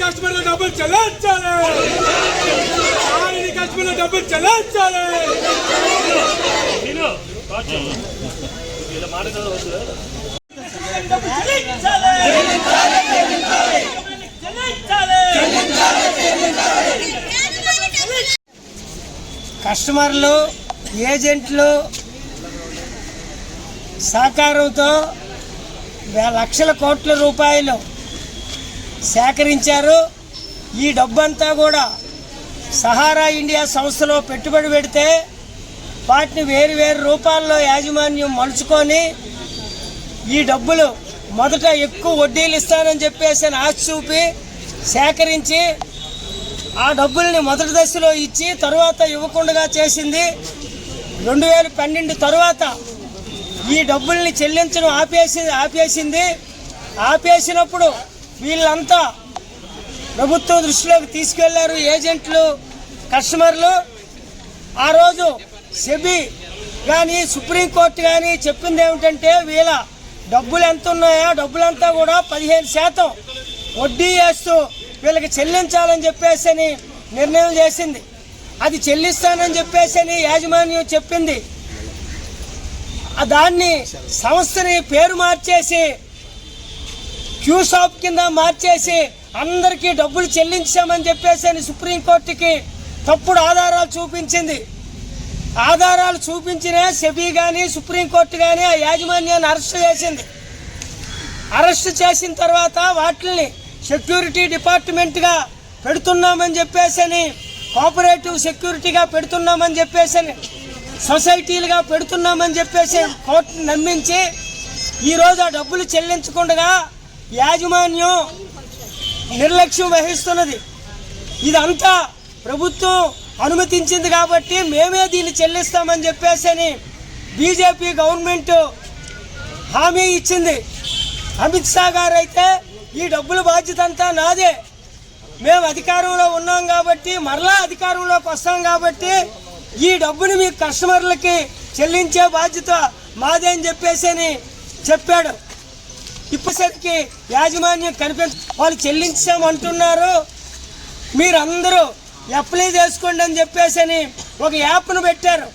కస్టమర్ల డబ్బులు చెల్లించాలి. కస్టమర్ల డబ్బులు చెల్లించాలి. కస్టమర్లు ఏజెంట్లు సహకారంతో లక్షల కోట్ల రూపాయలు సేకరించారు. ఈ డబ్బంతా కూడా సహారా ఇండియా సంస్థలో పెట్టుబడి పెడితే వాటిని వేరు వేరు రూపాల్లో యాజమాన్యం మలుచుకొని ఈ డబ్బులు మొదట ఎక్కువ వడ్డీలు ఇస్తానని చెప్పేసి ఆశ చూపి సేకరించి ఆ డబ్బుల్ని మొదటి దశలో ఇచ్చి తరువాత ఇవ్వకుండా చేసింది. 2012 తరువాత ఈ డబ్బుల్ని చెల్లించడం ఆపేసింది. ఆపేసినప్పుడు వీళ్ళంతా ప్రభుత్వం దృష్టిలోకి తీసుకెళ్లారు ఏజెంట్లు, కస్టమర్లు. ఆ రోజు సెబీ కానీ సుప్రీంకోర్టు కానీ చెప్పింది ఏమిటంటే వీళ్ళ డబ్బులు ఎంత ఉన్నాయో డబ్బులంతా కూడా 15% వడ్డీ వేస్తూ వీళ్ళకి చెల్లించాలని చెప్పేసి నిర్ణయం చేసింది. అది చెల్లిస్తానని చెప్పేసి యాజమాన్యం చెప్పింది. దాన్ని సంస్థని పేరు మార్చేసి క్యూషాప్ కింద మార్చేసి అందరికీ డబ్బులు చెల్లించామని చెప్పేసి సుప్రీంకోర్టుకి తప్పుడు ఆధారాలు చూపించింది. ఆధారాలు చూపించిన సెబీ కానీ సుప్రీంకోర్టు కానీ ఆ యాజమాన్యాన్ని అరెస్ట్ చేసింది. అరెస్ట్ చేసిన తర్వాత వాటిని సెక్యూరిటీ డిపార్ట్మెంట్గా పెడుతున్నామని చెప్పేసి, కోఆపరేటివ్ సెక్యూరిటీగా పెడుతున్నామని చెప్పేసి, సొసైటీలుగా పెడుతున్నామని చెప్పేసి కోర్టును నమ్మించి ఈరోజు ఆ డబ్బులు చెల్లించకుండా యాజమాన్యం నిర్లక్ష్యం వహిస్తున్నది. ఇదంతా ప్రభుత్వం అనుమతించింది కాబట్టి మేమే దీన్ని చెల్లిస్తామని చెప్పేసి బీజేపీ గవర్నమెంట్ హామీ ఇచ్చింది. అమిత్ షా గారు అయితే ఈ డబ్బుల బాధ్యత అంతా నాదే, మేము అధికారంలో ఉన్నాం కాబట్టి మరలా అధికారంలోకి వస్తాం కాబట్టి ఈ డబ్బుని మీ కస్టమర్లకి చెల్లించే బాధ్యత మాదే అని చెప్పేసి చెప్పాడు. ఇప్పటిసరికి యాజమాన్యం వాళ్ళు చెల్లించామంటున్నారు, మీరందరూ అప్లై చేసుకోండి అని చెప్పేసి ఒక యాప్ను పెట్టారు.